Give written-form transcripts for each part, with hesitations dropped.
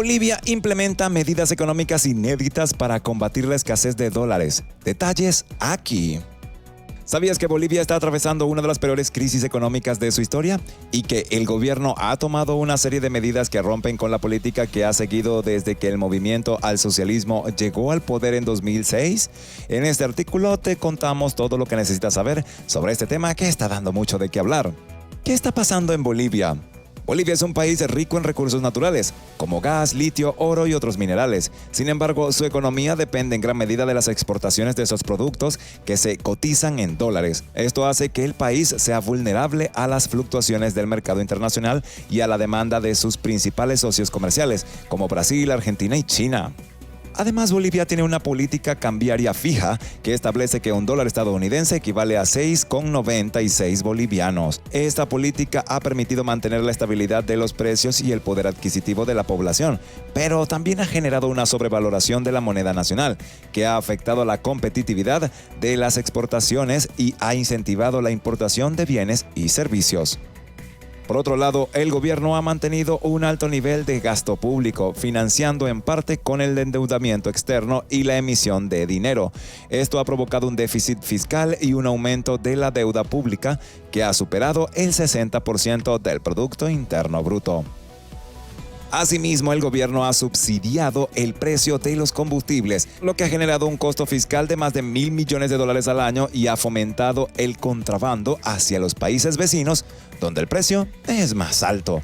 Bolivia implementa medidas económicas inéditas para combatir la escasez de dólares. Detalles aquí. ¿Sabías que Bolivia está atravesando una de las peores crisis económicas de su historia? Y que el gobierno ha tomado una serie de medidas que rompen con la política que ha seguido desde que el movimiento al socialismo llegó al poder en 2006? En este artículo te contamos todo lo que necesitas saber sobre este tema que está dando mucho de qué hablar. ¿Qué está pasando en Bolivia? Bolivia es un país rico en recursos naturales, como gas, litio, oro y otros minerales. Sin embargo, su economía depende en gran medida de las exportaciones de esos productos que se cotizan en dólares. Esto hace que el país sea vulnerable a las fluctuaciones del mercado internacional y a la demanda de sus principales socios comerciales, como Brasil, Argentina y China. Además, Bolivia tiene una política cambiaria fija que establece que un dólar estadounidense equivale a 6,96 bolivianos. Esta política ha permitido mantener la estabilidad de los precios y el poder adquisitivo de la población, pero también ha generado una sobrevaloración de la moneda nacional, que ha afectado la competitividad de las exportaciones y ha incentivado la importación de bienes y servicios. Por otro lado, el gobierno ha mantenido un alto nivel de gasto público, financiando en parte con el endeudamiento externo y la emisión de dinero. Esto ha provocado un déficit fiscal y un aumento de la deuda pública que ha superado el 60% del Producto Interno Bruto. Asimismo, el gobierno ha subsidiado el precio de los combustibles, lo que ha generado un costo fiscal de más de $1.000 millones al año y ha fomentado el contrabando hacia los países vecinos, donde el precio es más alto.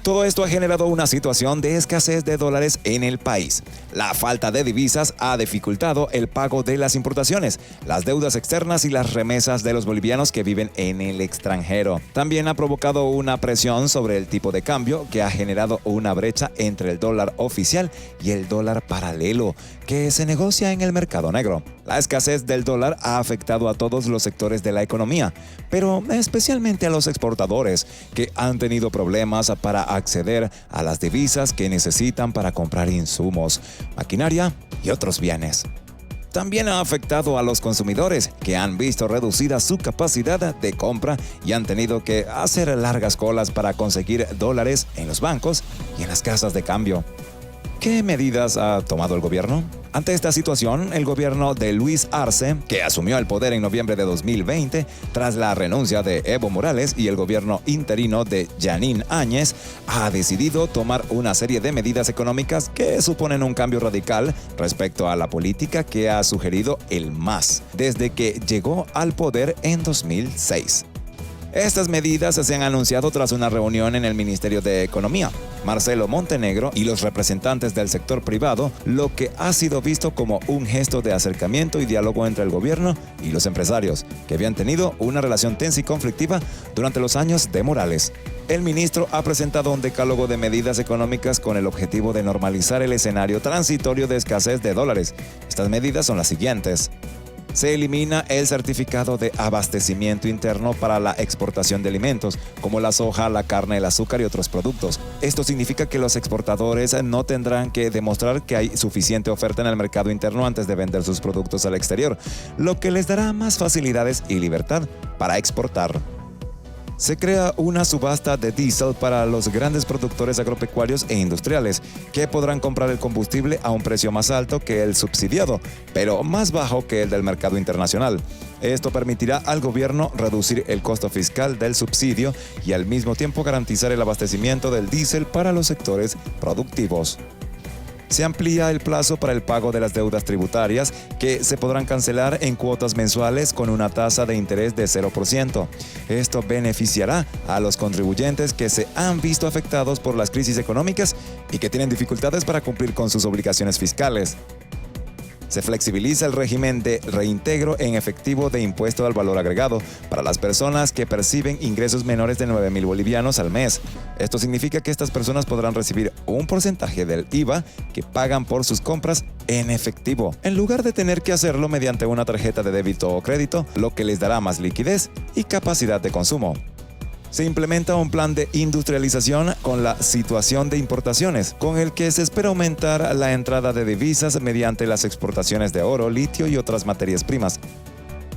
Todo esto ha generado una situación de escasez de dólares en el país. La falta de divisas ha dificultado el pago de las importaciones, las deudas externas y las remesas de los bolivianos que viven en el extranjero. También ha provocado una presión sobre el tipo de cambio que ha generado una brecha entre el dólar oficial y el dólar paralelo, que se negocia en el mercado negro. La escasez del dólar ha afectado a todos los sectores de la economía, pero especialmente a los exportadores, que han tenido problemas para acceder a las divisas que necesitan para comprar insumos, maquinaria y otros bienes. También ha afectado a los consumidores, que han visto reducida su capacidad de compra y han tenido que hacer largas colas para conseguir dólares en los bancos y en las casas de cambio. ¿Qué medidas ha tomado el gobierno? Ante esta situación, el gobierno de Luis Arce, que asumió el poder en noviembre de 2020, tras la renuncia de Evo Morales y el gobierno interino de Jeanine Áñez, ha decidido tomar una serie de medidas económicas que suponen un cambio radical respecto a la política que ha sugerido el MAS desde que llegó al poder en 2006. Estas medidas se han anunciado tras una reunión en el Ministerio de Economía, Marcelo Montenegro y los representantes del sector privado, lo que ha sido visto como un gesto de acercamiento y diálogo entre el gobierno y los empresarios, que habían tenido una relación tensa y conflictiva durante los años de Morales. El ministro ha presentado un decálogo de medidas económicas con el objetivo de normalizar el escenario transitorio de escasez de dólares. Estas medidas son las siguientes. Se elimina el certificado de abastecimiento interno para la exportación de alimentos, como la soja, la carne, el azúcar y otros productos. Esto significa que los exportadores no tendrán que demostrar que hay suficiente oferta en el mercado interno antes de vender sus productos al exterior, lo que les dará más facilidades y libertad para exportar. Se crea una subasta de diésel para los grandes productores agropecuarios e industriales, que podrán comprar el combustible a un precio más alto que el subsidiado, pero más bajo que el del mercado internacional. Esto permitirá al gobierno reducir el costo fiscal del subsidio y al mismo tiempo garantizar el abastecimiento del diésel para los sectores productivos. Se amplía el plazo para el pago de las deudas tributarias, que se podrán cancelar en cuotas mensuales con una tasa de interés de 0%. Esto beneficiará a los contribuyentes que se han visto afectados por las crisis económicas y que tienen dificultades para cumplir con sus obligaciones fiscales. Se flexibiliza el régimen de reintegro en efectivo de impuesto al valor agregado para las personas que perciben ingresos menores de 9.000 bolivianos al mes. Esto significa que estas personas podrán recibir un porcentaje del IVA que pagan por sus compras en efectivo, en lugar de tener que hacerlo mediante una tarjeta de débito o crédito, lo que les dará más liquidez y capacidad de consumo. Se implementa un plan de industrialización con la situación de importaciones, con el que se espera aumentar la entrada de divisas mediante las exportaciones de oro, litio y otras materias primas.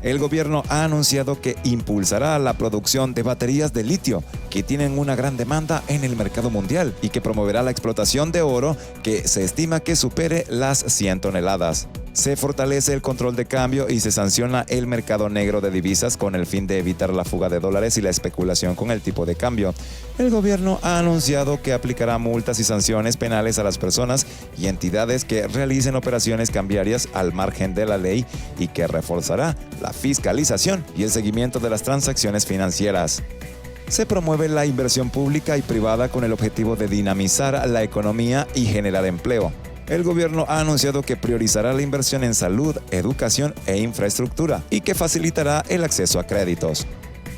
El gobierno ha anunciado que impulsará la producción de baterías de litio, que tienen una gran demanda en el mercado mundial, y que promoverá la explotación de oro, que se estima que supere las 100 toneladas. Se fortalece el control de cambio y se sanciona el mercado negro de divisas con el fin de evitar la fuga de dólares y la especulación con el tipo de cambio. El gobierno ha anunciado que aplicará multas y sanciones penales a las personas y entidades que realicen operaciones cambiarias al margen de la ley y que reforzará la fiscalización y el seguimiento de las transacciones financieras. Se promueve la inversión pública y privada con el objetivo de dinamizar la economía y generar empleo. El gobierno ha anunciado que priorizará la inversión en salud, educación e infraestructura y que facilitará el acceso a créditos.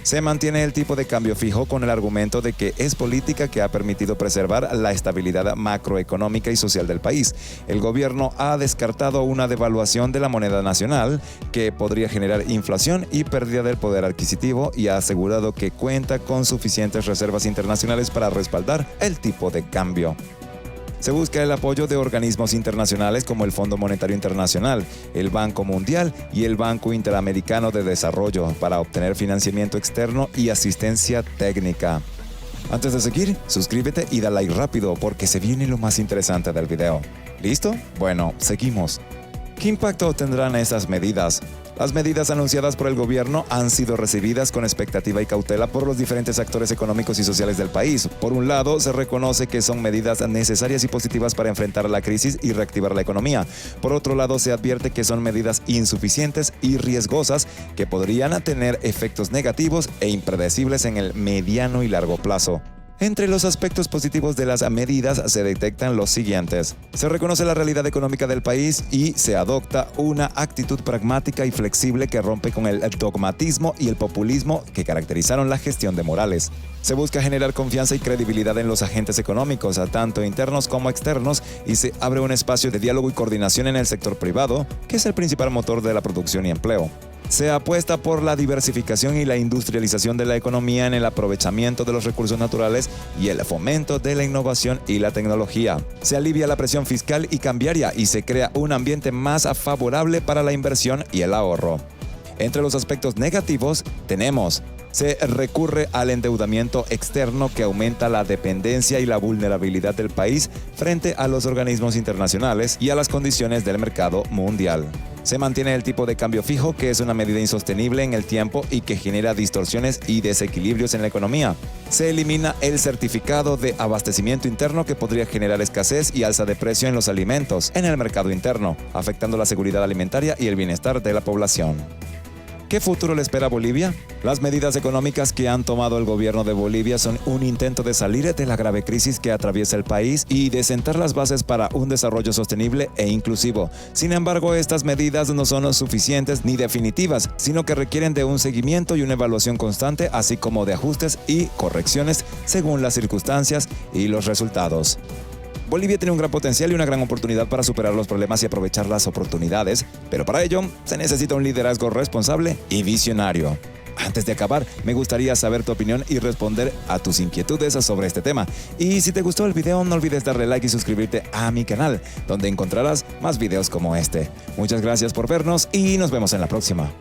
Se mantiene el tipo de cambio fijo con el argumento de que es política que ha permitido preservar la estabilidad macroeconómica y social del país. El gobierno ha descartado una devaluación de la moneda nacional que podría generar inflación y pérdida del poder adquisitivo y ha asegurado que cuenta con suficientes reservas internacionales para respaldar el tipo de cambio. Se busca el apoyo de organismos internacionales como el Fondo Monetario Internacional, el Banco Mundial y el Banco Interamericano de Desarrollo para obtener financiamiento externo y asistencia técnica. Antes de seguir, suscríbete y da like rápido porque se viene lo más interesante del video. ¿Listo? Bueno, seguimos. ¿Qué impacto tendrán estas medidas? Las medidas anunciadas por el gobierno han sido recibidas con expectativa y cautela por los diferentes actores económicos y sociales del país. Por un lado, se reconoce que son medidas necesarias y positivas para enfrentar la crisis y reactivar la economía. Por otro lado, se advierte que son medidas insuficientes y riesgosas que podrían tener efectos negativos e impredecibles en el mediano y largo plazo. Entre los aspectos positivos de las medidas se detectan los siguientes. Se reconoce la realidad económica del país y se adopta una actitud pragmática y flexible que rompe con el dogmatismo y el populismo que caracterizaron la gestión de Morales. Se busca generar confianza y credibilidad en los agentes económicos, tanto internos como externos, y se abre un espacio de diálogo y coordinación en el sector privado, que es el principal motor de la producción y empleo. Se apuesta por la diversificación y la industrialización de la economía en el aprovechamiento de los recursos naturales y el fomento de la innovación y la tecnología. Se alivia la presión fiscal y cambiaria y se crea un ambiente más favorable para la inversión y el ahorro. Entre los aspectos negativos tenemos: se recurre al endeudamiento externo que aumenta la dependencia y la vulnerabilidad del país frente a los organismos internacionales y a las condiciones del mercado mundial. Se mantiene el tipo de cambio fijo, que es una medida insostenible en el tiempo y que genera distorsiones y desequilibrios en la economía. Se elimina el certificado de abastecimiento interno, que podría generar escasez y alza de precio en los alimentos en el mercado interno, afectando la seguridad alimentaria y el bienestar de la población. ¿Qué futuro le espera a Bolivia? Las medidas económicas que han tomado el gobierno de Bolivia son un intento de salir de la grave crisis que atraviesa el país y de sentar las bases para un desarrollo sostenible e inclusivo. Sin embargo, estas medidas no son suficientes ni definitivas, sino que requieren de un seguimiento y una evaluación constante, así como de ajustes y correcciones según las circunstancias y los resultados. Bolivia tiene un gran potencial y una gran oportunidad para superar los problemas y aprovechar las oportunidades, pero para ello se necesita un liderazgo responsable y visionario. Antes de acabar, me gustaría saber tu opinión y responder a tus inquietudes sobre este tema. Y si te gustó el video, no olvides darle like y suscribirte a mi canal, donde encontrarás más videos como este. Muchas gracias por vernos y nos vemos en la próxima.